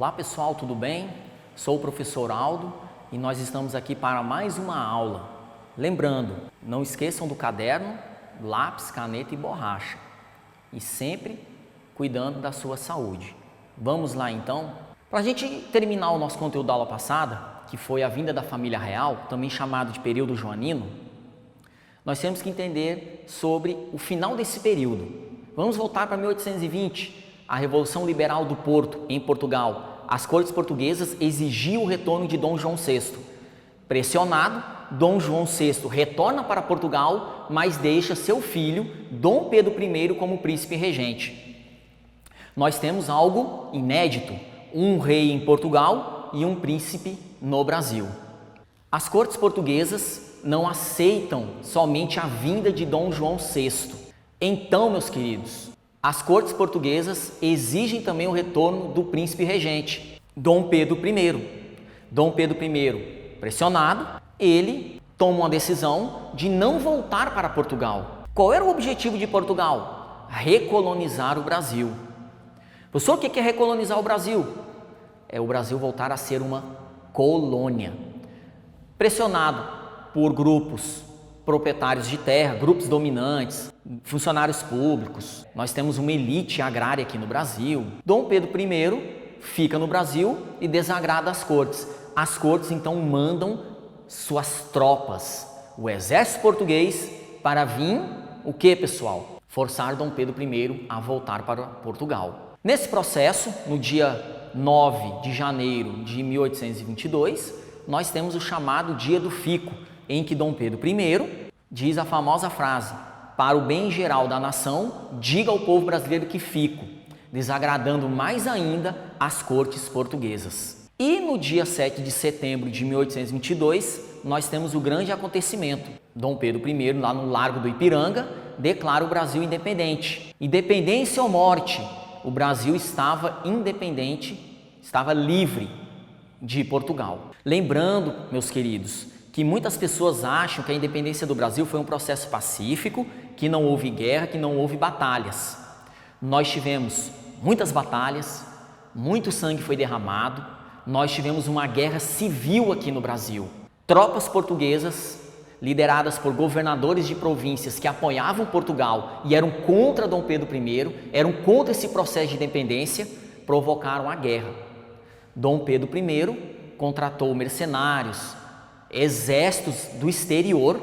Olá pessoal, tudo bem? Sou o professor Aldo e nós estamos aqui para mais uma aula. Lembrando, não esqueçam do caderno, lápis, caneta e borracha. E sempre cuidando da sua saúde. Vamos lá então? Para a gente terminar o nosso conteúdo da aula passada, que foi a vinda da família real, também chamado de período joanino, nós temos que entender sobre o final desse período. Vamos voltar para 1820, a Revolução Liberal do Porto, em Portugal. As cortes portuguesas exigiam o retorno de Dom João VI. Pressionado, Dom João VI retorna para Portugal, mas deixa seu filho, Dom Pedro I, como príncipe regente. Nós temos algo inédito, um rei em Portugal e um príncipe no Brasil. As cortes portuguesas não aceitam somente a vinda de Dom João VI. Então, meus queridos, as cortes portuguesas exigem também o retorno do príncipe regente, Dom Pedro I. Dom Pedro I, pressionado, ele toma uma decisão de não voltar para Portugal. Qual era o objetivo de Portugal? Recolonizar o Brasil. Professor, o que é recolonizar o Brasil? É o Brasil voltar a ser uma colônia. Pressionado por grupos proprietários de terra, grupos dominantes, funcionários públicos. Nós temos uma elite agrária aqui no Brasil. Dom Pedro I fica no Brasil e desagrada as cortes. As cortes então mandam suas tropas, o exército português, para vir, o que, pessoal? Forçar Dom Pedro I a voltar para Portugal. Nesse processo, no dia 9 de janeiro de 1822, nós temos o chamado Dia do Fico, em que Dom Pedro I diz a famosa frase: para o bem geral da nação, diga ao povo brasileiro que fico, desagradando mais ainda as cortes portuguesas. E no dia 7 de setembro de 1822, nós temos o grande acontecimento. Dom Pedro I, lá no Largo do Ipiranga, declara o Brasil independente. Independência ou morte, o Brasil estava independente, estava livre de Portugal. Lembrando, meus queridos, que muitas pessoas acham que a independência do Brasil foi um processo pacífico, que não houve guerra, que não houve batalhas. Nós tivemos muitas batalhas, muito sangue foi derramado, nós tivemos uma guerra civil aqui no Brasil. Tropas portuguesas, lideradas por governadores de províncias que apoiavam Portugal e eram contra Dom Pedro I, eram contra esse processo de independência, provocaram a guerra. Dom Pedro I contratou mercenários, exércitos do exterior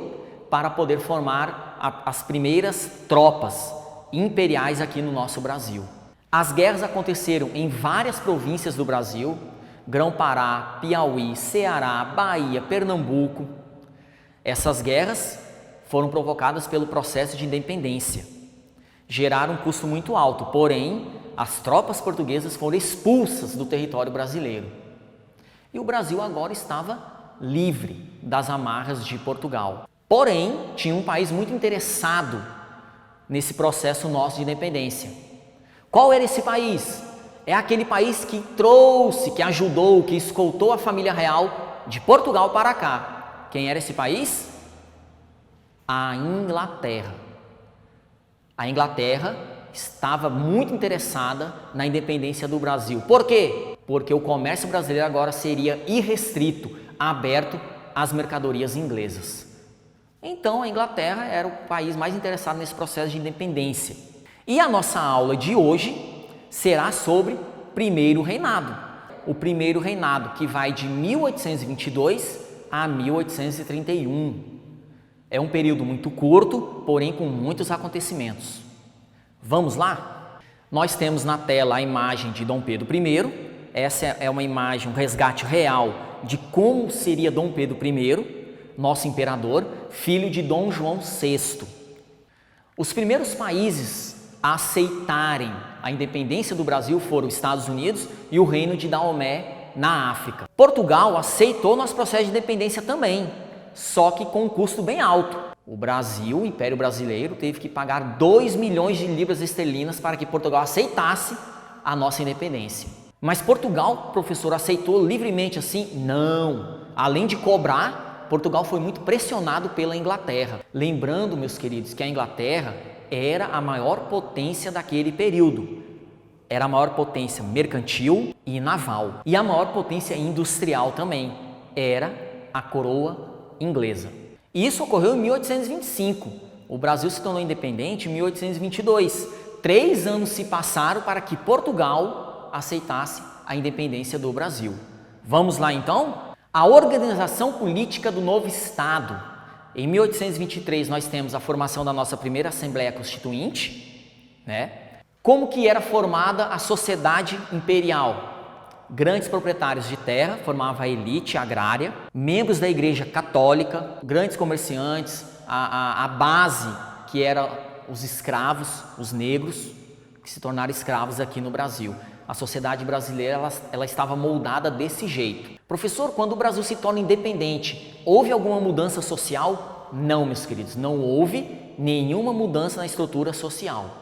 para poder formar as primeiras tropas imperiais aqui no nosso Brasil. As guerras aconteceram em várias províncias do Brasil: Grão-Pará, Piauí, Ceará, Bahia, Pernambuco. Essas guerras foram provocadas pelo processo de independência. Geraram um custo muito alto, porém, as tropas portuguesas foram expulsas do território brasileiro. E o Brasil agora estava livre das amarras de Portugal. Porém, tinha um país muito interessado nesse processo nosso de independência. Qual era esse país? É aquele país que trouxe, que ajudou, que escoltou a família real de Portugal para cá. Quem era esse país? A Inglaterra. A Inglaterra estava muito interessada na independência do Brasil. Por quê? Porque o comércio brasileiro agora seria irrestrito, aberto às mercadorias inglesas. Então a Inglaterra era o país mais interessado nesse processo de independência. E a nossa aula de hoje será sobre primeiro reinado. O primeiro reinado, que vai de 1822 a 1831. É um período muito curto, porém com muitos acontecimentos. Vamos lá? Nós temos na tela a imagem de Dom Pedro I. Essa é uma imagem, um resgate real de como seria Dom Pedro I, nosso imperador, filho de Dom João VI. Os primeiros países a aceitarem a independência do Brasil foram os Estados Unidos e o Reino de Daomé, na África. Portugal aceitou nosso processo de independência também, só que com um custo bem alto. O Brasil, o Império Brasileiro, teve que pagar 2 milhões de libras esterlinas para que Portugal aceitasse a nossa independência. Mas Portugal, professor, aceitou livremente assim? Não. Além de cobrar, Portugal foi muito pressionado pela Inglaterra. Lembrando, meus queridos, que a Inglaterra era a maior potência daquele período. era a maior potência mercantil e naval. E a maior potência industrial também era a coroa inglesa. E isso ocorreu em 1825. O Brasil se tornou independente em 1822. 3 anos se passaram para que Portugal aceitasse a independência do Brasil. Vamos lá então? A organização política do novo Estado. Em 1823 nós temos a formação da nossa primeira Assembleia Constituinte, né? Como que era formada a sociedade imperial? Grandes proprietários de terra, formava a elite agrária, membros da Igreja Católica, grandes comerciantes, a base que era os escravos, os negros, que se tornaram escravos aqui no Brasil. A sociedade brasileira ela estava moldada desse jeito. Professor, quando o Brasil se torna independente, houve alguma mudança social? Não, meus queridos, não houve nenhuma mudança na estrutura social.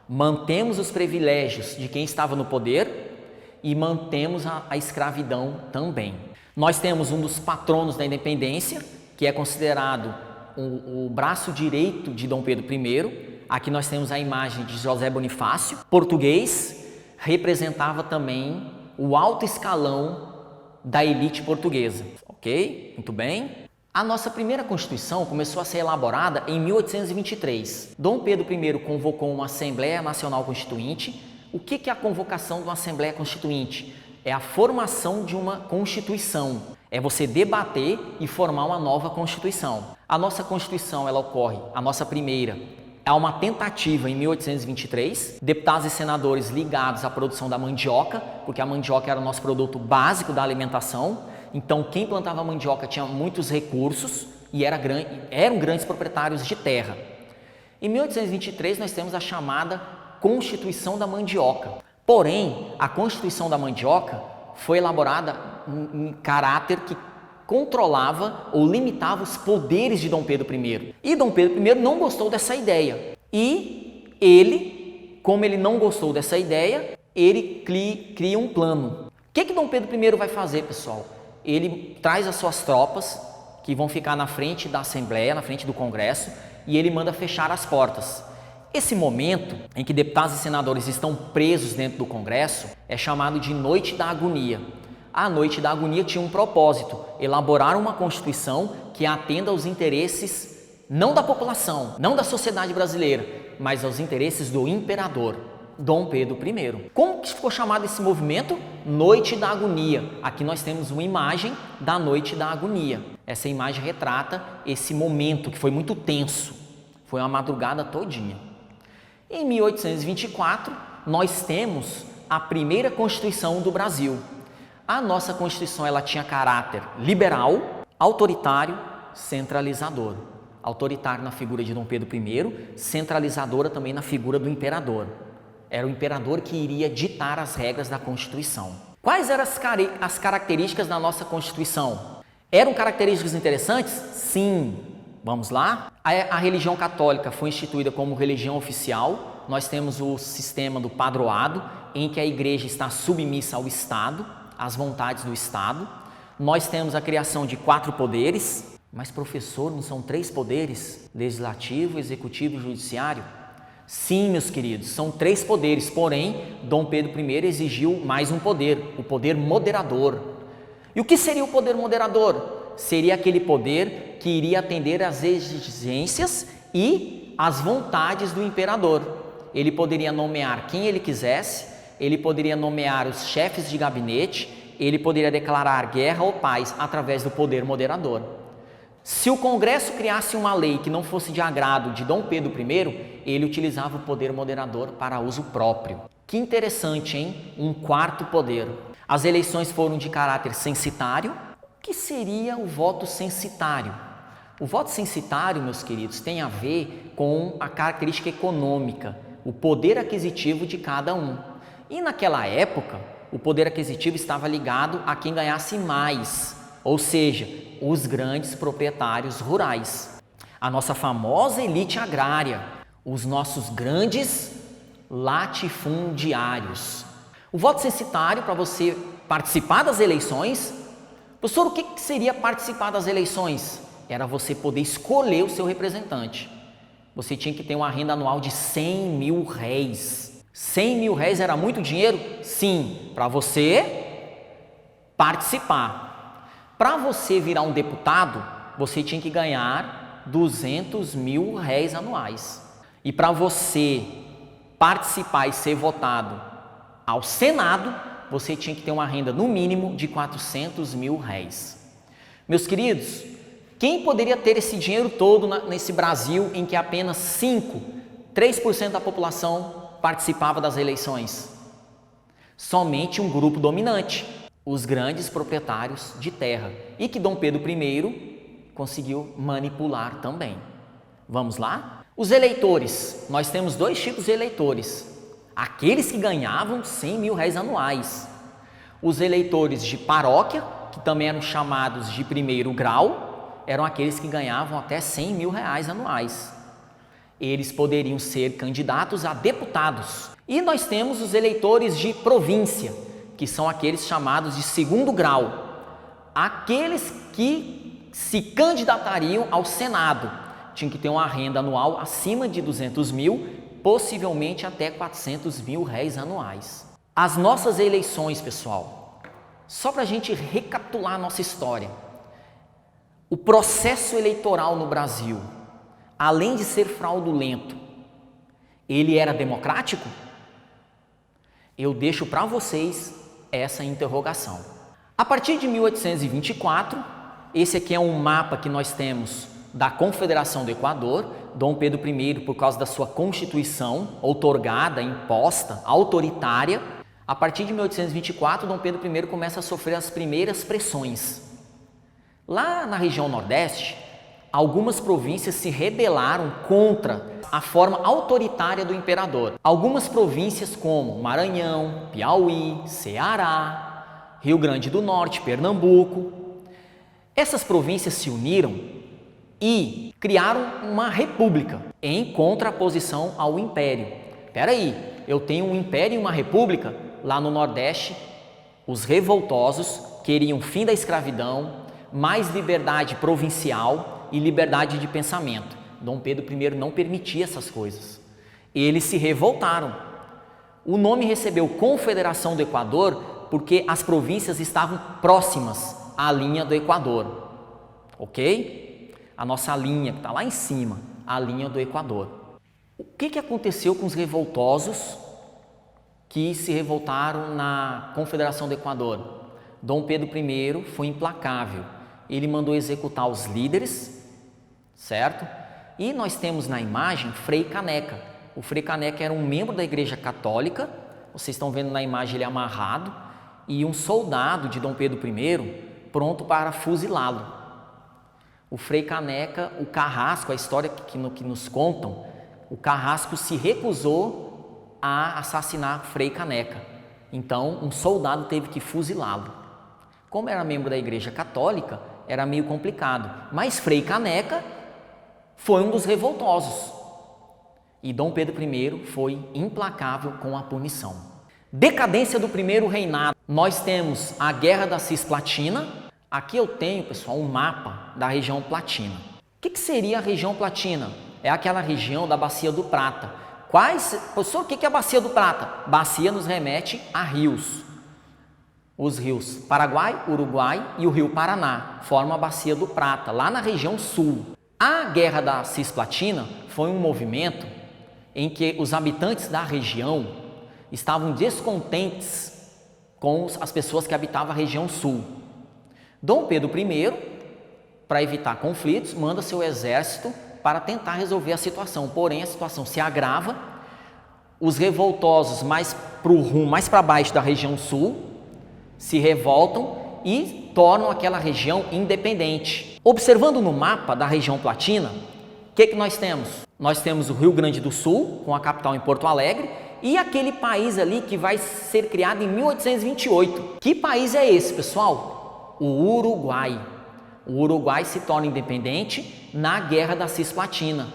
Mantemos os privilégios de quem estava no poder e mantemos a escravidão também. Nós temos um dos patronos da independência, que é considerado o braço direito de Dom Pedro I. Aqui nós temos a imagem de José Bonifácio, português, representava também o alto escalão da elite portuguesa. Ok? Muito bem. A nossa primeira Constituição começou a ser elaborada em 1823. Dom Pedro I convocou uma Assembleia Nacional Constituinte. O que é a convocação de uma Assembleia Constituinte? É a formação de uma Constituição. É você debater e formar uma nova Constituição. A nossa Constituição, ela ocorre, a nossa primeira, há uma tentativa em 1823, deputados e senadores ligados à produção da mandioca, porque a mandioca era o nosso produto básico da alimentação. Então, quem plantava mandioca tinha muitos recursos e eram grandes proprietários de terra. Em 1823, nós temos a chamada Constituição da Mandioca. Porém, a Constituição da Mandioca foi elaborada em caráter que controlava ou limitava os poderes de Dom Pedro I. E Dom Pedro I não gostou dessa ideia. E ele, como ele não gostou dessa ideia, ele cria um plano. O que Dom Pedro I vai fazer, pessoal? Ele traz as suas tropas, que vão ficar na frente da Assembleia, na frente do Congresso, e ele manda fechar as portas. Esse momento em que deputados e senadores estão presos dentro do Congresso é chamado de Noite da Agonia. A Noite da Agonia tinha um propósito: elaborar uma Constituição que atenda aos interesses não da população, não da sociedade brasileira, mas aos interesses do imperador, Dom Pedro I. Como que ficou chamado esse movimento? Noite da Agonia. Aqui nós temos uma imagem da Noite da Agonia. Essa imagem retrata esse momento que foi muito tenso. Foi uma madrugada todinha. Em 1824, nós temos a primeira Constituição do Brasil. A nossa Constituição ela tinha caráter liberal, autoritário, centralizador. Autoritário na figura de Dom Pedro I, centralizadora também na figura do imperador. Era o imperador que iria ditar as regras da Constituição. Quais eram as características da nossa Constituição? Eram características interessantes? Sim. Vamos lá? A religião católica foi instituída como religião oficial. Nós temos o sistema do padroado, em que a igreja está submissa ao Estado, às vontades do Estado. Nós temos a criação de 4 poderes. Mas, professor, não são 3 poderes? Legislativo, executivo e judiciário? Sim, meus queridos, são 3 poderes, porém, Dom Pedro I exigiu mais um poder, o poder moderador. E o que seria o poder moderador? Seria aquele poder que iria atender às exigências e às vontades do imperador. Ele poderia nomear quem ele quisesse, ele poderia nomear os chefes de gabinete, ele poderia declarar guerra ou paz através do poder moderador. Se o Congresso criasse uma lei que não fosse de agrado de Dom Pedro I, ele utilizava o poder moderador para uso próprio. Que interessante, hein? Um 4º poder. As eleições foram de caráter censitário. O que seria o voto censitário? O voto censitário, meus queridos, tem a ver com a característica econômica, o poder aquisitivo de cada um. E naquela época, o poder aquisitivo estava ligado a quem ganhasse mais, ou seja, os grandes proprietários rurais. A nossa famosa elite agrária, os nossos grandes latifundiários. O voto censitário, para você participar das eleições, professor, o que seria participar das eleições? Era você poder escolher o seu representante. Você tinha que ter uma renda anual de 100 mil réis. R$100.000 era muito dinheiro? Sim, para você participar. Para você virar um deputado, você tinha que ganhar R$200.000 anuais. E para você participar e ser votado ao Senado, você tinha que ter uma renda no mínimo de R$400.000. Meus queridos, quem poderia ter esse dinheiro todo nesse Brasil em que apenas 3% da população participava das eleições? Somente um grupo dominante, os grandes proprietários de terra, e que Dom Pedro I conseguiu manipular também. Vamos lá? Os eleitores, nós temos dois tipos de eleitores. Aqueles que ganhavam R$100.000 anuais. Os eleitores de paróquia, que também eram chamados de primeiro grau, eram aqueles que ganhavam até R$100.000 anuais. Eles poderiam ser candidatos a deputados. E nós temos os eleitores de província, que são aqueles chamados de segundo grau. Aqueles que se candidatariam ao Senado. Tinham que ter uma renda anual acima de 200 mil, possivelmente até R$400.000 anuais. As nossas eleições, pessoal, só para a gente recapitular a nossa história. O processo eleitoral no Brasil, além de ser fraudulento, ele era democrático? Eu deixo para vocês essa interrogação. A partir de 1824, esse aqui é um mapa que nós temos da Confederação do Equador. Dom Pedro I, por causa da sua Constituição, outorgada, imposta, autoritária, a partir de 1824, Dom Pedro I começa a sofrer as primeiras pressões. Lá na região Nordeste, algumas províncias se rebelaram contra a forma autoritária do imperador. Algumas províncias como Maranhão, Piauí, Ceará, Rio Grande do Norte, Pernambuco. Essas províncias se uniram e criaram uma república em contraposição ao império. Espera aí, eu tenho um império e uma república? Lá no Nordeste, os revoltosos queriam fim da escravidão, mais liberdade provincial e liberdade de pensamento. Dom Pedro I não permitia essas coisas. Eles se revoltaram. O nome recebeu Confederação do Equador porque as províncias estavam próximas à linha do Equador. Ok? A nossa linha que está lá em cima, a linha do Equador. O que aconteceu com os revoltosos que se revoltaram na Confederação do Equador? Dom Pedro I foi implacável. Ele mandou executar os líderes, certo? E nós temos na imagem Frei Caneca. O Frei Caneca era um membro da Igreja Católica. Vocês estão vendo na imagem ele amarrado e um soldado de Dom Pedro I pronto para fuzilá-lo. O Frei Caneca, o carrasco, a história que nos contam, o carrasco se recusou a assassinar Frei Caneca. Então, um soldado teve que fuzilá-lo. Como era membro da Igreja Católica, era meio complicado. Mas Frei Caneca foi um dos revoltosos. E Dom Pedro I foi implacável com a punição. Decadência do primeiro reinado. Nós temos a Guerra da Cisplatina. Aqui eu tenho, pessoal, um mapa da região Platina. O que seria a região Platina? É aquela região da Bacia do Prata. Professor, o que é a Bacia do Prata? Bacia nos remete a rios. Os rios Paraguai, Uruguai e o rio Paraná formam a Bacia do Prata, lá na região sul. A Guerra da Cisplatina foi um movimento em que os habitantes da região estavam descontentes com as pessoas que habitavam a região sul. Dom Pedro I, para evitar conflitos, manda seu exército para tentar resolver a situação. Porém, a situação se agrava, os revoltosos mais para baixo da região sul se revoltam e tornam aquela região independente. Observando no mapa da região Platina, o que nós temos? Nós temos o Rio Grande do Sul, com a capital em Porto Alegre, e aquele país ali que vai ser criado em 1828. Que país é esse, pessoal? O Uruguai. O Uruguai se torna independente na Guerra da Cisplatina,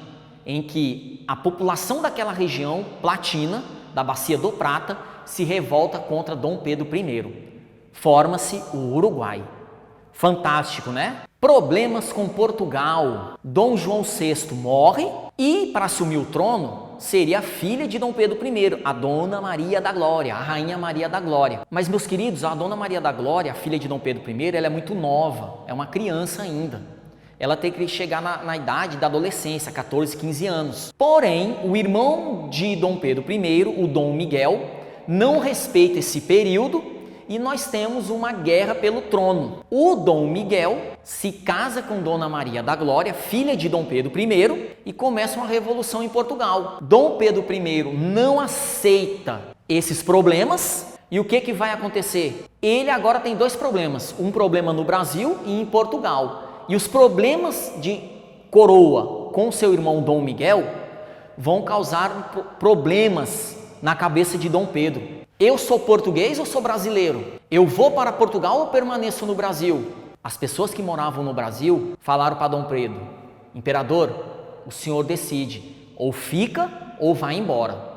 em que a população daquela região platina, da Bacia do Prata, se revolta contra Dom Pedro I. Forma-se o Uruguai. Fantástico, né? Problemas com Portugal. Dom João VI morre e, para assumir o trono, seria a filha de Dom Pedro I, a Dona Maria da Glória, a Rainha Maria da Glória. Mas, meus queridos, a Dona Maria da Glória, a filha de Dom Pedro I, ela é muito nova, é uma criança ainda. Ela tem que chegar na idade da adolescência, 14, 15 anos. Porém, o irmão de Dom Pedro I, o Dom Miguel, não respeita esse período e nós temos uma guerra pelo trono. O Dom Miguel se casa com Dona Maria da Glória, filha de Dom Pedro I, e começa uma revolução em Portugal. Dom Pedro I não aceita esses problemas e o que vai acontecer? Ele agora tem dois problemas, um problema no Brasil e em Portugal. E os problemas de coroa com seu irmão Dom Miguel vão causar problemas na cabeça de Dom Pedro. Eu sou português ou sou brasileiro? Eu vou para Portugal ou permaneço no Brasil? As pessoas que moravam no Brasil falaram para Dom Pedro: imperador, o senhor decide, ou fica ou vai embora.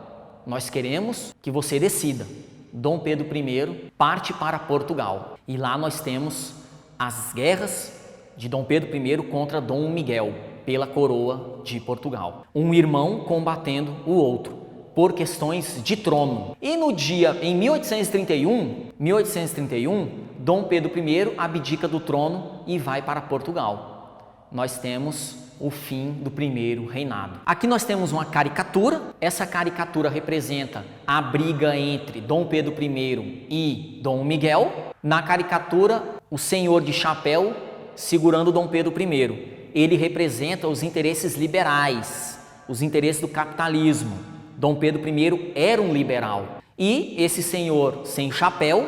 Nós queremos que você decida. Dom Pedro I parte para Portugal. E lá nós temos as guerras de Dom Pedro I contra Dom Miguel, pela coroa de Portugal. Um irmão combatendo o outro por questões de trono. E no dia, em 1831, Dom Pedro I abdica do trono e vai para Portugal. Nós temos o fim do primeiro reinado. Aqui nós temos uma caricatura. Essa caricatura representa a briga entre Dom Pedro I e Dom Miguel. Na caricatura, o senhor de chapéu segurando Dom Pedro I. Ele representa os interesses liberais, os interesses do capitalismo. Dom Pedro I era um liberal. E esse senhor sem chapéu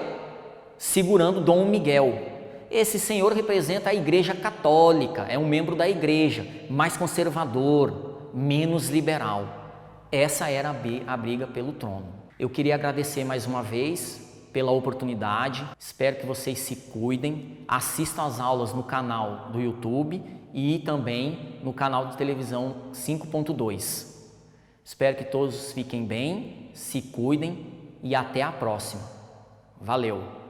segurando Dom Miguel. Esse senhor representa a Igreja Católica, é um membro da Igreja, mais conservador, menos liberal. Essa era a briga pelo trono. Eu queria agradecer mais uma vez pela oportunidade, espero que vocês se cuidem, assistam às aulas no canal do YouTube e também no canal de televisão 5.2. Espero que todos fiquem bem, se cuidem e até a próxima. Valeu!